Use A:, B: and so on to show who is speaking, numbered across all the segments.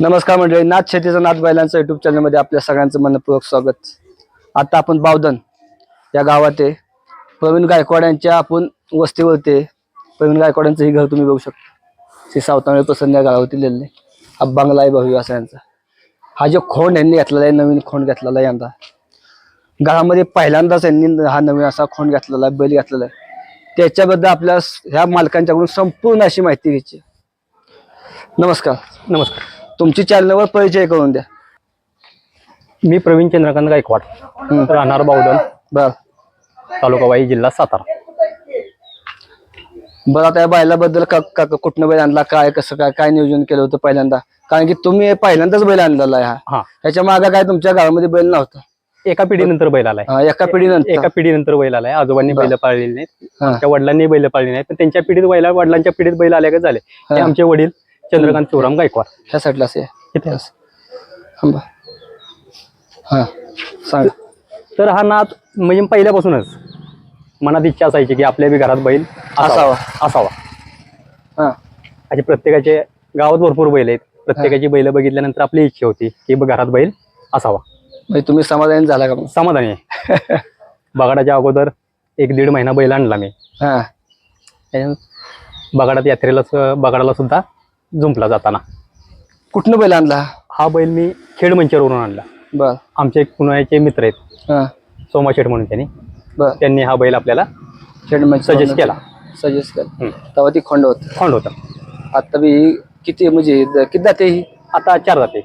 A: नमस्कार मंडळी, नाथ शेतीचा नाथ बैलांचा युट्यूब चॅनलमध्ये आपल्या सगळ्यांचं मनपूर्वक स्वागत. आता आपण बावधन या गावात आहे. प्रवीण गायकवाड यांच्या आपण वस्तीवरती आहे. प्रवीण गायकवाडांचं हे घर तुम्ही बघू शकता. श्री सावतांळे प्रसन्न या गावातील लिहिले हा बंगला आहे भव्य असा यांचा. हा जो खोंड यांनी घेतलेला आहे, नवीन खोंड घेतलेला आहे यंदा गावामध्ये पहिल्यांदाच यांनी हा नवीन असा खोंड घेतलेला आहे, बैल घेतलेला आहे. त्याच्याबद्दल आपल्या ह्या मालकांच्याकडून संपूर्ण अशी माहिती घ्यायची. नमस्कार.
B: नमस्कार.
A: तुमची चॅनलवर परिचय करून द्या.
B: मी प्रवीण चंद्रकांत गायकवाड, राहणार बावधन,
A: बर.
B: तालुका वाई, जिल्हा सातारा.
A: बरं, आता या बैलाबद्दल कुठनं बैल आणला, काय कसं काय नियोजन केलं होतं पहिल्यांदा? कारण की तुम्ही पहिल्यांदाच बैल आणलेला आहे हा. ह्याच्या मागे काय तुमच्या गावामध्ये बैल नव्हता?
B: एका पिढीनंतर बैल आलाय.
A: एका
B: पिढीनंतर बैल आलाय. आजोबांनी बैल पाळलेली नाहीत, आमच्या वडिलांनी बैल पाळली नाहीत, पण त्यांच्या पिढीत वडिलांच्या पिढीत बैल आल्या का झाले. ते आमचे वडील चंद्रकांत शिवराम गायकवाड.
A: ह्या साईडला असे सांग.
B: तर हा नाद म्हणजे पहिल्यापासूनच मनात इच्छा असायची की आपल्या बी घरात बैल असावा. असे प्रत्येकाचे गावात भरपूर बैल आहेत. प्रत्येकाची बैल बघितल्यानंतर आपली इच्छा होती की घरात बैल असावा.
A: म्हणजे तुम्ही समाधानी झाला का?
B: समाधानी आहे. बगाडाच्या अगोदर 1-1.5 महिना बैल आणला मी. बगाडात यात्रेला बगाडाला सुद्धा जुंपला जाताना.
A: कुठनं बैल आणला?
B: हा बैल मी खेड मंचरवरून आणला.
A: बर.
B: आमचे पुण्याचे मित्र आहेत, सोमा शेठ म्हणून त्यांनी हा बैल आपल्याला सजेस्ट केला. तेव्हा ती खोंड होता. आता बी किती म्हणजे किती जाते ही? आता 4 जाते.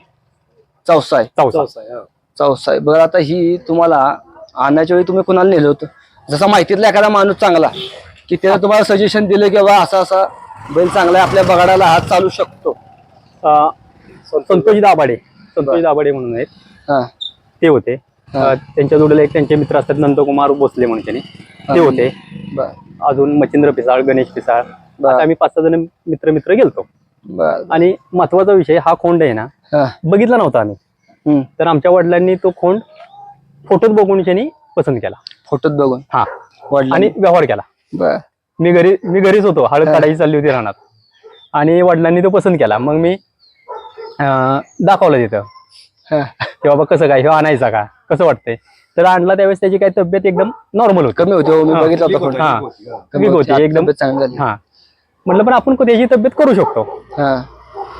A: चौसा आहे. बरं, आता ही तुम्हाला आणण्याच्या वेळी तुम्ही कुणाला नेलं होतं? जसा माहितीतला एखादा माणूस चांगला की त्याने तुम्हाला सजेशन दिलं की बाबा असा बैल चांगला आहे, आपल्या बगाडाला हात चालू शकतो.
B: संतोष दाभाडे म्हणून आहेत, ते होते. त्यांच्या जोडीला एक त्यांचे मित्र असतात, नंदकुमार भोसले म्हणून ते होते. अजून मच्छिंद्र पिसाळ, गणेश पिसाळ, आम्ही 5-6 जण मित्र गेलतो. आणि महत्वाचा विषय, हा खोंड आहे ना, बघितला नव्हता आम्ही. तर आमच्या वडिलांनी तो खोंड फोटोत बघून त्यांनी पसंत केला.
A: फोटोत बघून
B: आणि व्यवहार केला. मी घरीच होतो, हळद काढायची चालली होती रानात, आणि वडिलांनी तो पसंत केला. मग मी दाखवलं तिथं की बाबा कसं काय, हे आणायचा का, कसं वाटतंय. तर आणला त्यावेळेस त्याची काही तब्येत एकदम नॉर्मल होती,
A: कमी होती. मी बघितलं
B: होती एकदम. म्हटलं पण आपण त्याची तब्येत करू शकतो.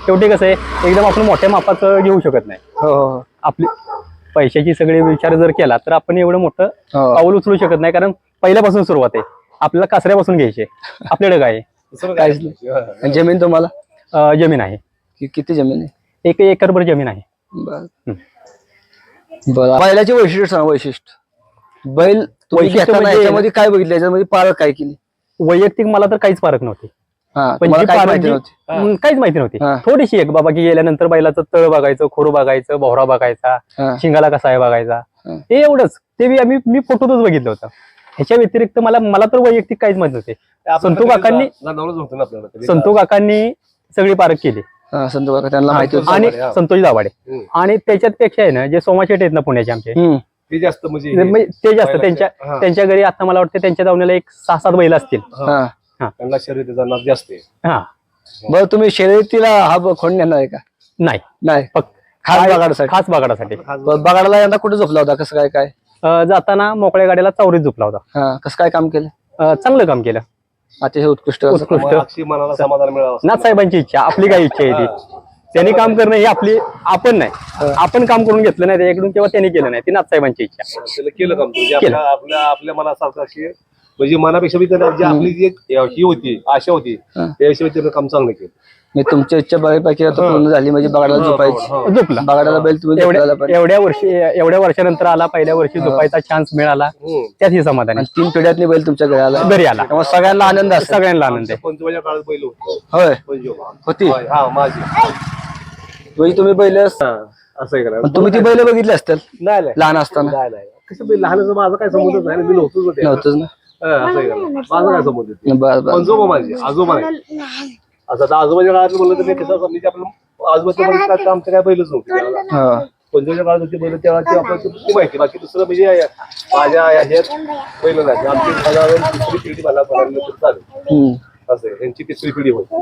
B: शेवटी कसं आहे, एकदम आपण मोठ्या मापाचं घेऊ शकत नाही. आपली पैशाची सगळे विचार जर केला तर आपण एवढं मोठं पाऊल उचलू शकत नाही, कारण पहिल्यापासून सुरुवात आहे. आपल्याला कासऱ्यापासून घ्यायचे. आपल्याकडे काय
A: जमीन? तुम्हाला
B: जमीन आहे.
A: किती जमीन आहे?
B: 1 एकरभर जमीन आहे.
A: बरं, बैलाचे वैशिष्ट्य बैल याच्यामध्ये काय बघितलं? याच्यामध्ये पारख काय केली?
B: वैयक्तिक मला तर काहीच पारख नव्हती. पण काहीच माहिती नव्हती. थोडीशी एक बाबा की गेल्यानंतर बैलाचं तळ बघायचं, खोरू बघायचं, भोवरा बघायचा, शिंगाला कसा आहे बघायचा, हे एवढंच. ते मी फोटोतच बघितलं होतं. ह्याच्या व्यतिरिक्त मला तर वैयक्तिक काहीच माहित नव्हते. संतू काकांनी सगळी पारख केली.
A: त्यांना माहिती होती.
B: आणि संतोष दाभाडे. आणि त्याच्यात पेक्षा आहे ना, जे सोमा शेठ आहेत ना पुण्याचे आमचे, ते जास्त त्यांच्या घरी आता मला वाटतं त्यांच्या दावण्याला 1-6-7 बैल असतील.
C: त्यांना शर्यतीचा नाद जास्त आहे.
A: बरं, तुम्ही शर्यतीला हा खोंड नेणार आहे का?
B: नाही, खास बगाडासाठी.
A: बगाडाला यंदा कुठे झोपला होता? कसं काय
B: जाताना मोकळ्या गाड्याला चौरीत झोपला होता.
A: कसं काय काम केलं?
B: चांगलं काम केलं.
A: अतिशय उत्कृष्ट.
C: मनाला समाधान मिळावं,
B: नाथसाहेबांची इच्छा, आपली काय इच्छा आहे ती. त्यांनी काम करणं ही आपली, आपण नाही, आपण काम करून घेतलं नाही त्याच्याकडून किंवा त्यांनी केलं नाही, ती नाथसाहेबांची इच्छा.
C: केलं काम आपल्या मनासारखं अशी, म्हणजे मनापेक्षा जी आपली जी ही होती, आशा होती, त्याविषयी त्यानं काम चांगलं केलं.
A: मी तुमच्या इच्छा बऱ्यापैकी पूर्ण झाली. म्हणजे बगाडाला झोपायची. बगाडाला बैल तुम्ही
B: एवढ्या वर्षानंतर आला, पहिल्या वर्षी झोपायचा चान्स मिळाला, त्यात ही समाधान.
A: 3 पिढ्यातनी बैल तुमच्या घरी आला.
B: त्यामुळे
A: सगळ्यांना आनंद आहे.
C: पंचोबाच्या काळात बैल
A: होय होती.
C: माझी
A: म्हणजे तुम्ही बैल
C: असं करा.
A: तुम्ही ती बैल बघितली असतील
C: नाही
A: लहान असताना?
C: कसं बैल लहान, माझा काय संबंधच नाही, मी नव्हतोच
A: ना.
C: माझा काय संबंध? पंजोबा माझे आजोबा असं. आता आजोबाच्या काळात म्हणलं तर म्हणजे आपलं आजोबाच्या आमचं काय बैलच नव्हतं. पंजोबाच्या काळात होती बैल, तेव्हा आपल्याला माहिती. बाकी दुसरं म्हणजे माझ्या ह्याच्यात बैल नाही. आमची 3री पिढी मला चालू असं, यांची 3री पिढी होती.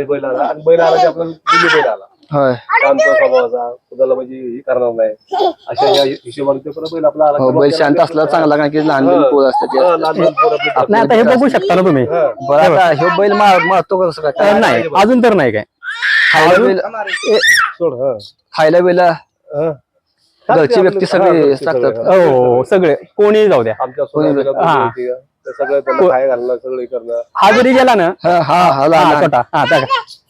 C: बैल आला, आणि बैल आला की आपल्याला बैल आला.
A: होय
C: शांत स्वभावाचा, कुणाला म्हणजे हे करणार नाही अशा या हिशोबाने ते पण बैल आपला आला
A: हो, बैल शांत असला चांगला, कारण की लहान बैल पोर असतात ते
C: हा,
A: असतात.
C: लहान लहान पोरं आपली
B: नाही आता हे बघू शकता ना तुम्ही.
A: बरं आता ह्यो बैल मारतो कसं काय?
B: नाही अजून तर नाही काय.
A: खायला बैल
C: सोड हा.
A: खायला बैल
C: हा.
A: घरची व्यक्ती सगळे
C: घरची सगळे,
A: लागतात.
C: हा.
B: हो सगळे कोणी जाऊ द्या.
C: आमच्या सोनालीला बोलली
B: हा.
C: होती का? ते सगळं त्यांना खाय घालणं सगळं करणं.
B: हा जरी गेला ना
A: हा हा हा
B: हा
A: लहान
B: छोटा हा त्या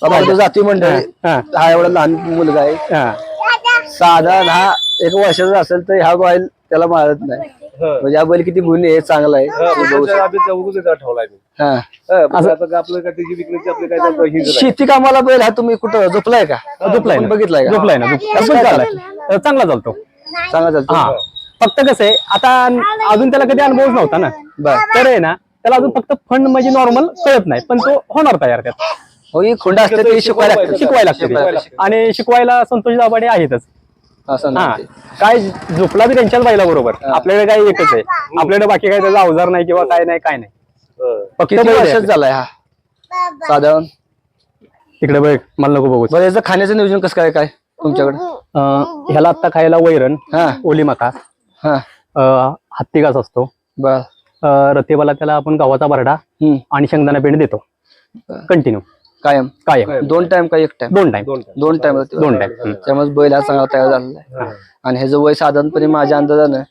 A: बाबा तो जाती मंडळी
B: हा
A: हा एवढा लहान मुलगा आहे
B: हा
A: साधारण हा 1 वर्षाचा असेल तर हा बैल त्याला मारत नाही.
C: हा.
A: म्हणजे हा बैल किती गुन्हे आहे, चांगला आहे.
C: हा, मग त्या आम्ही त्या उगाच इथं ठेवलाय मी.
A: हा
C: हा, म्हणजे आता काय आपलं काय त्याची विकण्याची आपली काय त्याचं हीच नाही.
A: शेती कामाला बैल हा तुम्ही कुठं झोपलाय का?
B: झोपलाय ना.
A: बघितलाय का?
B: झोपलाय ना
A: कसं चाललाय?
B: चांगला चालतो.
A: चांगला चालतो.
B: हा फक्त कसं आहे आता अजून त्याला कधी अनुभव नव्हता ना, तर आहे ना त्याला अजून फक्त फंड म्हणजे नॉर्मल कळत नाही, पण तो होणार तयार त्यात.
A: हो ही खोंड असते ते शिकवायला लागतं.
B: शिकवायला लागते आणि शिकवायला संतोष दाभाडे आहेतच.
A: असं
B: हा
A: नाही.
B: काय झोपला बी त्यांच्याच बाईला बरोबर. आपल्याकडे काय एकच आहे, आपल्याकडे बाकी काय त्याचा अवजार नाही किंवा काय नाही काय नाही.
C: हा.
B: फक्त
A: किती
B: बैल
A: वर्षात
B: आहे.
A: झालाय हा साधारण?
B: तिकडे बघ मला नको बघू.
A: बरं याचं खाण्याचं नियोजन कसं काय काय तुमच्याकडे?
B: ह्याला आता खायला वैरण,
A: हा
B: ओली मका,
A: हा
B: हत्ती घास असतो.
A: बर
B: रतेबाला त्याला आपण गव्हाचा भरडा
A: हम्म
B: आणि शेंगदाणा पेंड देतो कंटिन्यू
A: कायम
B: कायम
A: 2 टाइम का 1 टाइम?
B: 2 time
A: 2 time
B: 2 time.
A: त्यामुळे बैल हा चांगला तयार झालेला आहे.
C: हा.
A: आणि ह्याचं वय साधारणपणे माझ्या अंदाजानं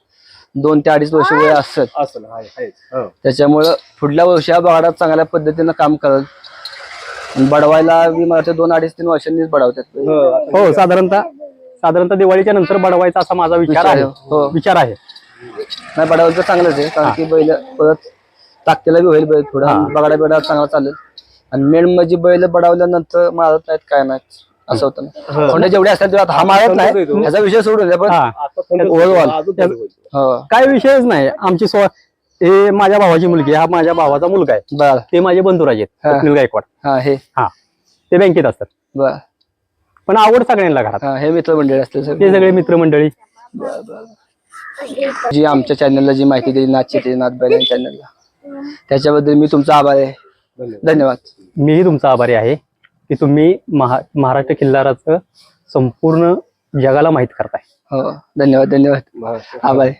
A: 2 ते 2.5 वर्ष वय असत.
C: असं आहे, आहेच. हा.
A: त्याच्यामुळं पुढल्या वर्षी हा बागडा चांगल्या पद्धतीनं काम करत. बडवायला बी मला ते 2, 2.5, 3 वर्षांनीच बडवतात.
C: हा, आता
B: हो साधारणतः दिवाळीच्या नंतर बडवायचा असा माझा विचार आहे.
A: हो.
B: विचार आहे.
A: नाही बडावलं तर चांगलंच आहे, कारण की बैल परत ताकदीला बी होईल बैल थोडा बगाडा बेडा चांगला चालेल. आणि मेन म्हणजे बैल बडावल्यानंतर मारत नाहीत काय नाहीत असं होतं ना. खोंडे जेवढे असतात तेव्हा हा मारत नाही, ह्याचा विषय सोडून द्या. पण
B: हा
C: आता थंड
A: ओव्हरऑल.
C: अजून थंड होईल.
A: हो
B: काय विषयच नाही. आमची हे माझ्या भावाची मुलगी, हा माझ्या भावाचा मुलगा आहे.
A: बर
B: ते माझे बंधुराज आहेत,
A: हा.
B: स्वप्नील गायकवाड.
A: हा हे
B: हा ते बँकेत असतात,
A: बर
B: पण आवड सगळ्यांना घरात.
A: हा हे मित्रमंडळी असते सगळे.
B: ते सगळे मित्रमंडळी.
A: जी आमच्या चॅनलला जी माहिती दिली नाथची नाथ बैल चॅनलला, त्याच्याबद्दल मी तुमचा आभार आहे. धन्यवाद.
B: मीही तुमचा आभारी आहे की तुम्ही महाराष्ट्र खिल्लाराचं संपूर्ण जगाला माहित करताय.
A: हो धन्यवाद धन्यवाद
C: महाराष्ट्र
A: आभार आहे.